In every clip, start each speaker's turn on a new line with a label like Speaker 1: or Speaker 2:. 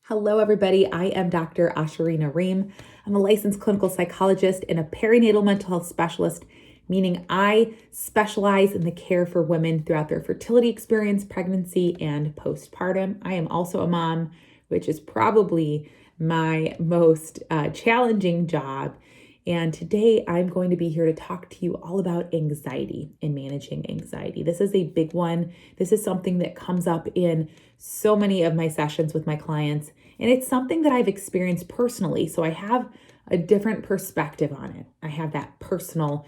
Speaker 1: Hello, everybody. I am Dr. Asharina Ream. I'm a licensed clinical psychologist and a perinatal mental health specialist, meaning I specialize in the care for women throughout their fertility experience, pregnancy, and postpartum. I am also a mom, which is probably my most challenging job. And today I'm going to be here to talk to you all about anxiety and managing anxiety. This is a big one. This is something that comes up in so many of my sessions with my clients, and it's something that I've experienced personally. So I have a different perspective on it. I have that personal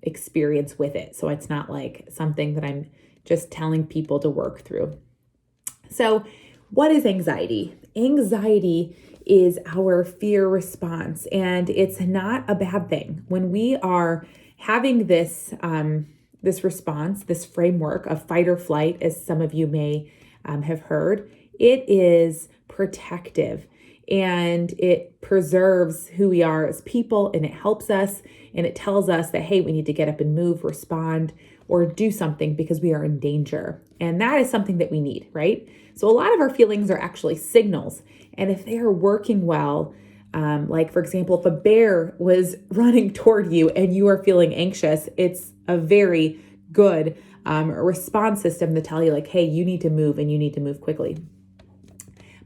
Speaker 1: experience with it. So it's not like something that I'm just telling people to work through. So what is anxiety? Anxiety is our fear response, and it's not a bad thing. When we are having this response, this framework of fight or flight, as some of you may have heard, it is protective and it preserves who we are as people, and it helps us and it tells us that, hey, we need to get up and move, respond, or do something because we are in danger. And that is something that we need, right? So a lot of our feelings are actually signals. And if they are working well, like for example, if a bear was running toward you and you are feeling anxious, it's a very good response system to tell you like, hey, you need to move and you need to move quickly.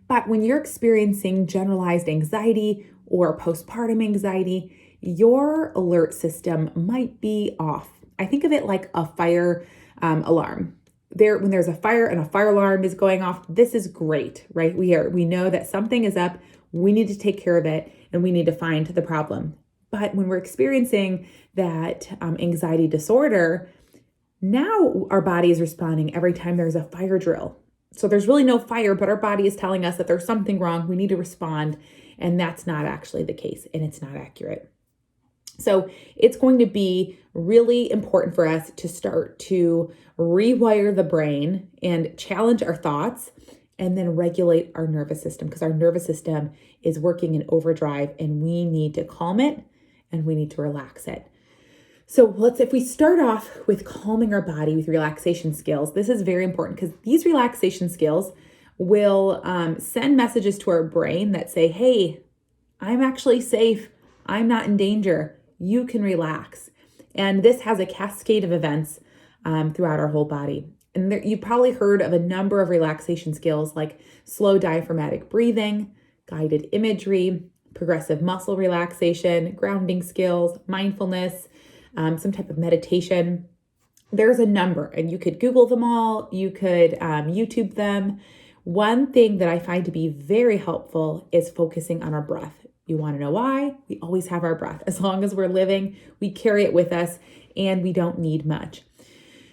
Speaker 1: But when you're experiencing generalized anxiety or postpartum anxiety, your alert system might be off. I think of it like a fire alarm. When there's a fire and a fire alarm is going off, this is great, right? We know that something is up, we need to take care of it, and we need to find the problem. But when we're experiencing that anxiety disorder, now our body is responding every time there's a fire drill. So there's really no fire, but our body is telling us that there's something wrong, we need to respond, and that's not actually the case, and it's not accurate. So it's going to be really important for us to start to rewire the brain and challenge our thoughts and then regulate our nervous system, because our nervous system is working in overdrive and we need to calm it and we need to relax it. So if we start off with calming our body with relaxation skills, this is very important because these relaxation skills will send messages to our brain that say, hey, I'm actually safe. I'm not in danger. You can relax. And this has a cascade of events throughout our whole body. And you've probably heard of a number of relaxation skills like slow diaphragmatic breathing, guided imagery, progressive muscle relaxation, grounding skills, mindfulness, some type of meditation. There's a number, and you could Google them all. You could YouTube them. One thing that I find to be very helpful is focusing on our breath. You want to know why? We always have our breath. As long as we're living, we carry it with us and we don't need much.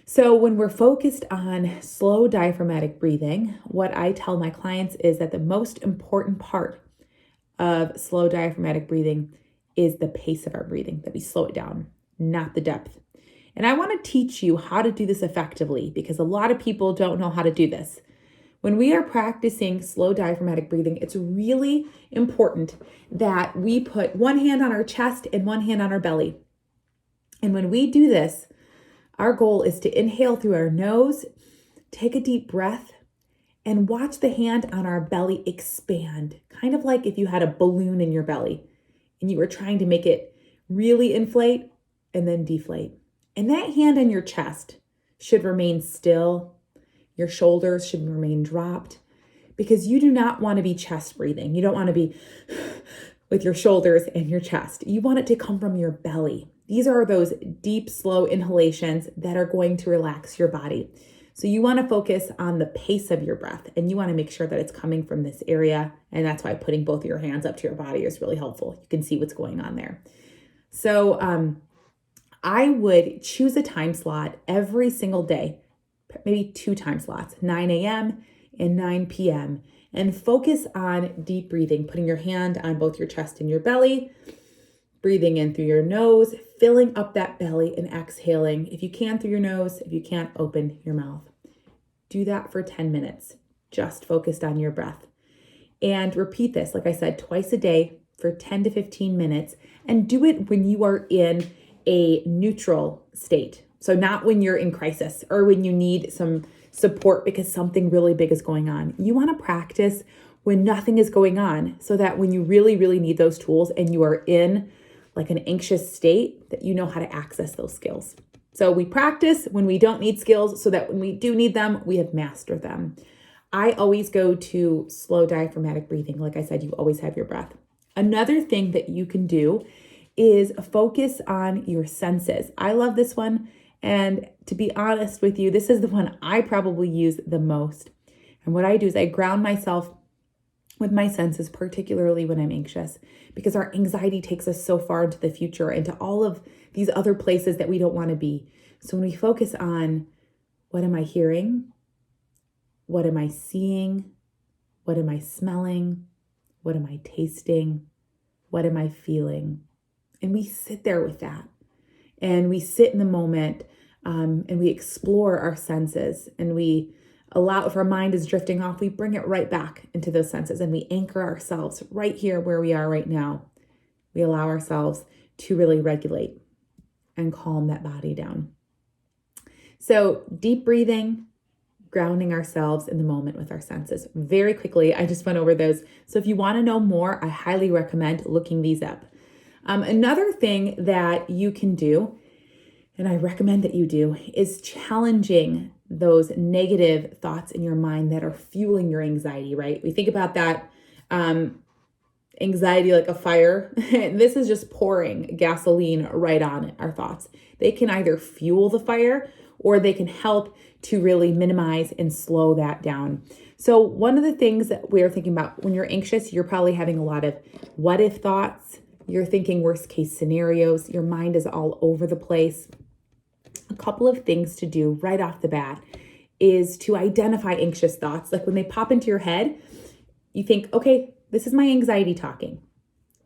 Speaker 1: So when we're focused on slow diaphragmatic breathing, what I tell my clients is that the most important part of slow diaphragmatic breathing is the pace of our breathing, that we slow it down, not the depth. And I want to teach you how to do this effectively because a lot of people don't know how to do this. When we are practicing slow diaphragmatic breathing, it's really important that we put one hand on our chest and one hand on our belly. And when we do this, our goal is to inhale through our nose, take a deep breath, and watch the hand on our belly expand, kind of like if you had a balloon in your belly and you were trying to make it really inflate and then deflate. And that hand on your chest should remain still. Your shoulders should remain dropped because you do not want to be chest breathing. You don't want to be with your shoulders and your chest. You want it to come from your belly. These are those deep, slow inhalations that are going to relax your body. So you want to focus on the pace of your breath and you want to make sure that it's coming from this area. And that's why putting both of your hands up to your body is really helpful. You can see what's going on there. So I would choose a time slot every single day, maybe 2 time slots, 9 a.m. and 9 p.m. and focus on deep breathing, putting your hand on both your chest and your belly, breathing in through your nose, filling up that belly and exhaling. If you can through your nose, if you can't, open your mouth. Do that for 10 minutes, just focused on your breath. And repeat this, like I said, twice a day for 10 to 15 minutes and do it when you are in a neutral state. So not when you're in crisis or when you need some support because something really big is going on. You want to practice when nothing is going on, so that when you really, really need those tools and you are in like an anxious state, that you know how to access those skills. So we practice when we don't need skills so that when we do need them, we have mastered them. I always go to slow diaphragmatic breathing. Like I said, you always have your breath. Another thing that you can do is focus on your senses. I love this one. And to be honest with you, this is the one I probably use the most. And what I do is I ground myself with my senses, particularly when I'm anxious, because our anxiety takes us so far into the future, into all of these other places that we don't want to be. So when we focus on what am I hearing? What am I seeing? What am I smelling? What am I tasting? What am I feeling? And we sit there with that. And we sit in the moment and we explore our senses, and we allow, if our mind is drifting off, we bring it right back into those senses, and we anchor ourselves right here where we are right now. We allow ourselves to really regulate and calm that body down. So deep breathing, grounding ourselves in the moment with our senses. Very quickly, I just went over those. So if you want to know more, I highly recommend looking these up. Another thing that you can do, and I recommend that you do, is challenging those negative thoughts in your mind that are fueling your anxiety, right? We think about that anxiety like a fire. This is just pouring gasoline right on our thoughts. They can either fuel the fire or they can help to really minimize and slow that down. So one of the things that we're thinking about when you're anxious, you're probably having a lot of what if thoughts. You're thinking worst case scenarios. Your mind is all over the place. A couple of things to do right off the bat is to identify anxious thoughts. Like when they pop into your head, you think, okay, this is my anxiety talking.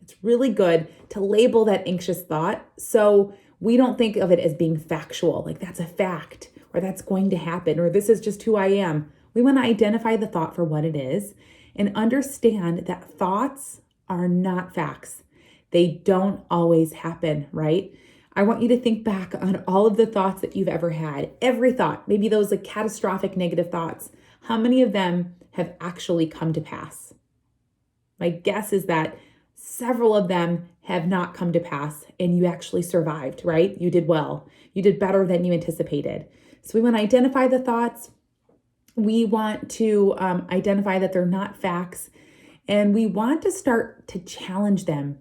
Speaker 1: It's really good to label that anxious thought so we don't think of it as being factual, like that's a fact, or that's going to happen, or this is just who I am. We want to identify the thought for what it is and understand that thoughts are not facts. They don't always happen, right? I want you to think back on all of the thoughts that you've ever had. Every thought, maybe those like catastrophic negative thoughts. How many of them have actually come to pass? My guess is that several of them have not come to pass and you actually survived, right? You did well. You did better than you anticipated. So we want to identify the thoughts. We want to identify that they're not facts, and we want to start to challenge them.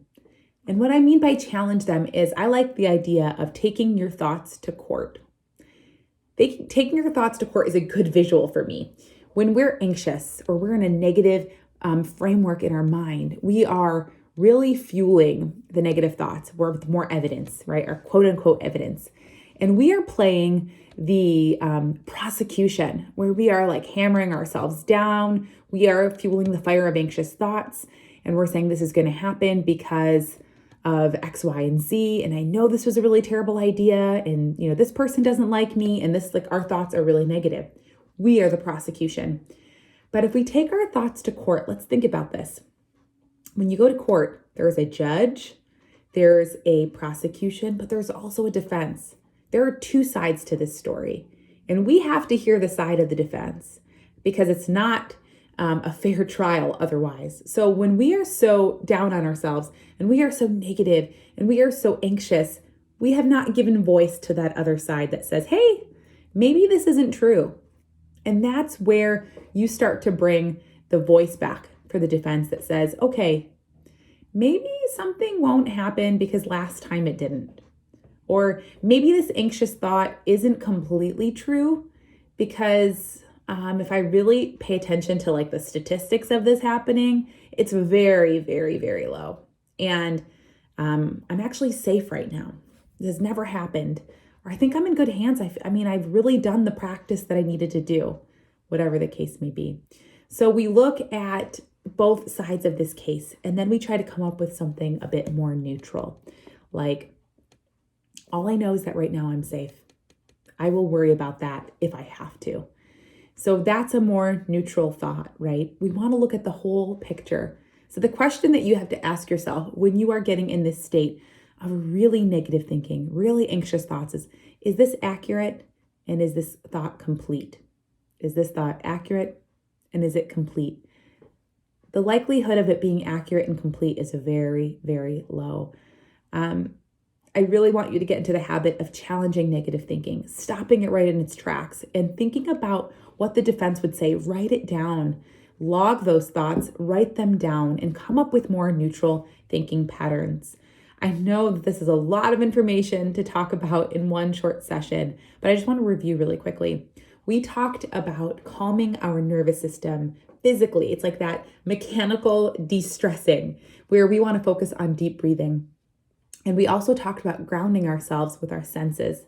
Speaker 1: And what I mean by challenge them is I like the idea of taking your thoughts to court. Taking your thoughts to court is a good visual for me. When we're anxious or we're in a negative framework in our mind, we are really fueling the negative thoughts with more evidence, right? Our quote unquote evidence. And we are playing the prosecution where we are like hammering ourselves down. We are fueling the fire of anxious thoughts. And we're saying this is going to happen because of X, Y, and Z. And I know this was a really terrible idea. And, this person doesn't like me. And this, our thoughts are really negative. We are the prosecution. But if we take our thoughts to court, let's think about this. When you go to court, there's a judge, there's a prosecution, but there's also a defense. There are two sides to this story. And we have to hear the side of the defense because it's not a fair trial otherwise. So when we are so down on ourselves and we are so negative and we are so anxious, we have not given voice to that other side that says, hey, maybe this isn't true. And that's where you start to bring the voice back for the defense that says, okay, maybe something won't happen because last time it didn't. Or maybe this anxious thought isn't completely true because if I really pay attention to like the statistics of this happening, it's very, very, very low. And I'm actually safe right now. This has never happened. Or I think I'm in good hands. I've really done the practice that I needed to do, whatever the case may be. So we look at both sides of this case, and then we try to come up with something a bit more neutral. Like, all I know is that right now I'm safe. I will worry about that if I have to. So that's a more neutral thought, right? We want to look at the whole picture. So the question that you have to ask yourself when you are getting in this state of really negative thinking, really anxious thoughts is this accurate and is this thought complete? Is this thought accurate and is it complete? the likelihood of it being accurate and complete is very, very low. I really want you to get into the habit of challenging negative thinking, stopping it right in its tracks, and thinking about what the defense would say. Write it down, log those thoughts, write them down, and come up with more neutral thinking patterns. I know that this is a lot of information to talk about in one short session, but I just want to review really quickly. We talked about calming our nervous system physically. It's like that mechanical de-stressing where we want to focus on deep breathing. And we also talked about grounding ourselves with our senses.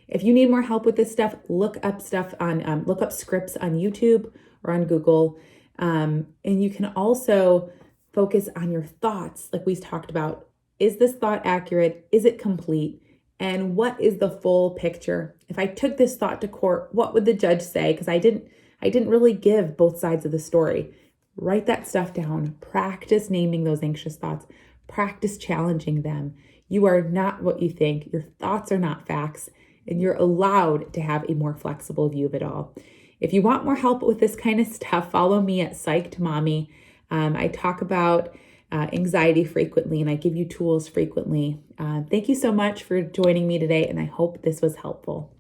Speaker 1: If you need more help with this stuff, look up scripts on YouTube or on Google. And you can also focus on your thoughts, like we talked about. Is this thought accurate? Is it complete? And what is the full picture? If I took this thought to court, what would the judge say? Because I didn't really give both sides of the story. Write that stuff down. Practice naming those anxious thoughts. Practice challenging them. You are not what you think. Your thoughts are not facts, and you're allowed to have a more flexible view of it all. If you want more help with this kind of stuff, follow me at Psyched Mommy. I talk about anxiety frequently, and I give you tools frequently. Thank you so much for joining me today, and I hope this was helpful.